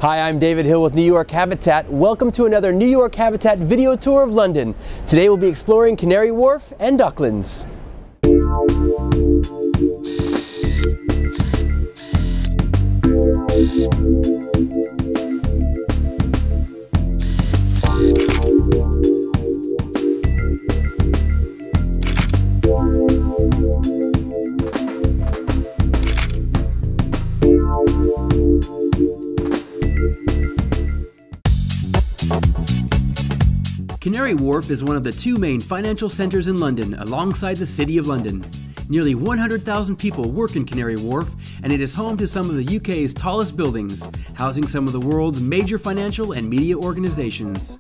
Hi, I'm David Hill with New York Habitat. Welcome to another New York Habitat video tour of London. Today we'll be exploring Canary Wharf and Docklands. Canary Wharf is one of the two main financial centres in London, alongside the City of London. Nearly 100,000 people work in Canary Wharf, and it is home to some of the UK's tallest buildings, housing some of the world's major financial and media organisations.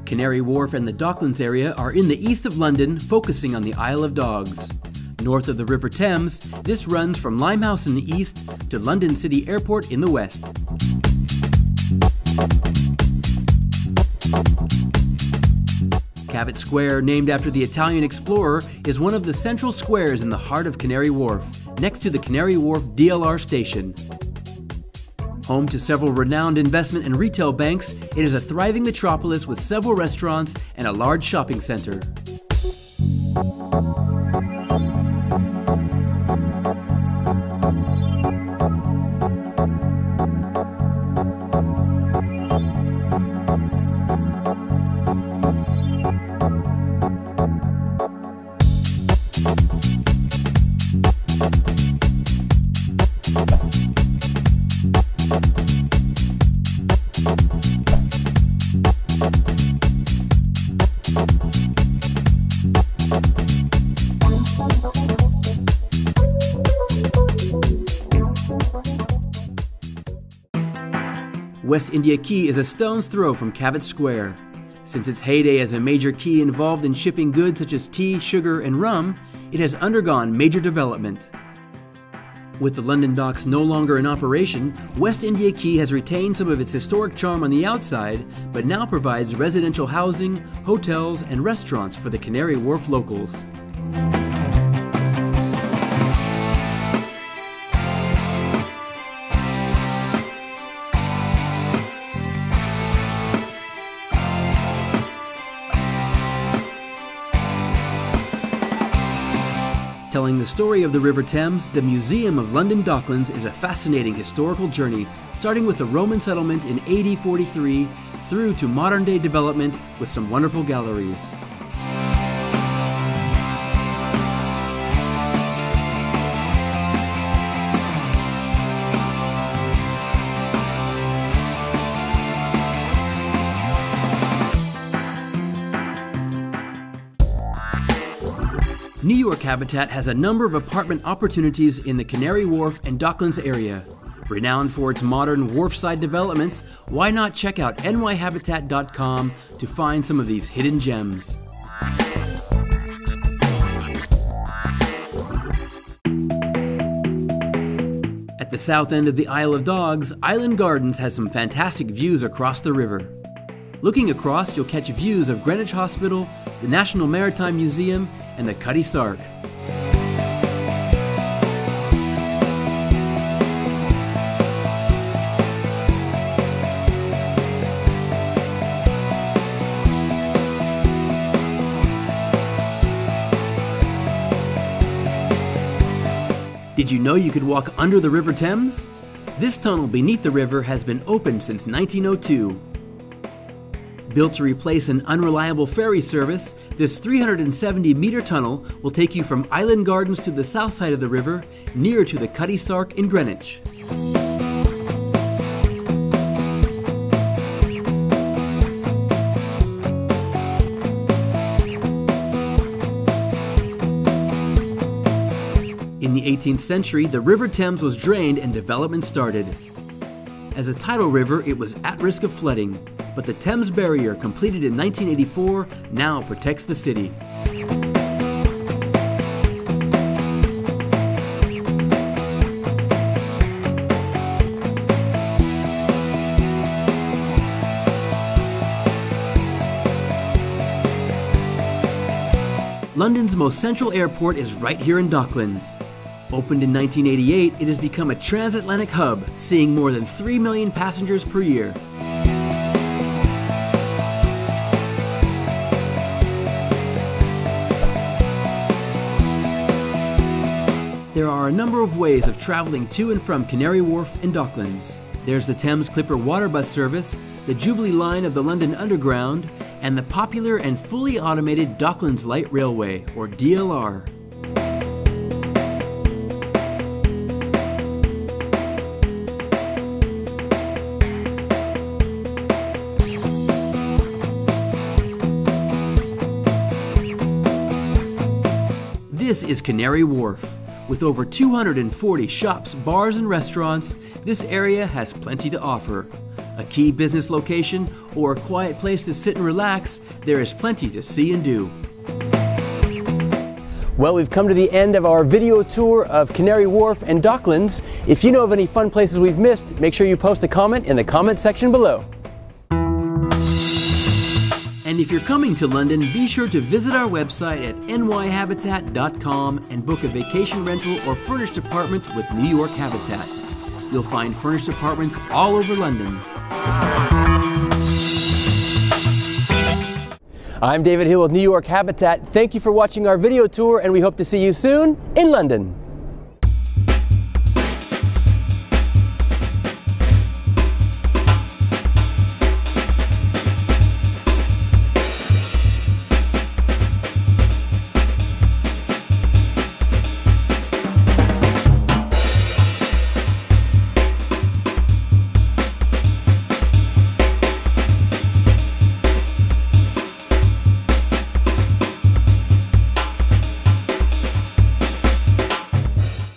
Canary Wharf and the Docklands area are in the east of London, focusing on the Isle of Dogs. North of the River Thames, this runs from Limehouse in the east to London City Airport in the west. Cabot Square, named after the Italian explorer, is one of the central squares in the heart of Canary Wharf, next to the Canary Wharf DLR station. Home to several renowned investment and retail banks, it is a thriving metropolis with several restaurants and a large shopping center. West India Quay is a stone's throw from Cabot Square. Since its heyday as a major quay involved in shipping goods such as tea, sugar, and rum, it has undergone major development. With the London docks no longer in operation, West India Quay has retained some of its historic charm on the outside, but now provides residential housing, hotels, and restaurants for the Canary Wharf locals. Telling the story of the River Thames, the Museum of London Docklands is a fascinating historical journey, starting with the Roman settlement in AD 43 through to modern-day development with some wonderful galleries. New York Habitat has a number of apartment opportunities in the Canary Wharf and Docklands area. Renowned for its modern wharfside developments, why not check out nyhabitat.com to find some of these hidden gems. At the south end of the Isle of Dogs, Island Gardens has some fantastic views across the river. Looking across, you'll catch views of Greenwich Hospital, the National Maritime Museum, and the Cutty Sark. Did you know you could walk under the River Thames? This tunnel beneath the river has been open since 1902. Built to replace an unreliable ferry service, this 370-meter tunnel will take you from Island Gardens to the south side of the river, near to the Cutty Sark in Greenwich. In the 18th century, the River Thames was drained and development started. As a tidal river, it was at risk of flooding. but the Thames Barrier, completed in 1984, now protects the city. London's most central airport is right here in Docklands. Opened in 1988, it has become a transatlantic hub, seeing more than 3 million passengers per year. There are a number of ways of traveling to and from Canary Wharf and Docklands. There's the Thames Clipper water bus service, the Jubilee line of the London Underground, and the popular and fully automated Docklands Light Railway, or DLR. This is Canary Wharf. With over 240 shops, bars, and restaurants, this area has plenty to offer. A key business location or a quiet place to sit and relax, there is plenty to see and do. Well, we've come to the end of our video tour of Canary Wharf and Docklands. If you know of any fun places we've missed, make sure you post a comment in the comment section below. And if you're coming to London, be sure to visit our website at nyhabitat.com and book a vacation rental or furnished apartment with New York Habitat. You'll find furnished apartments all over London. I'm David Hill with New York Habitat. Thank you for watching our video tour, and we hope to see you soon in London.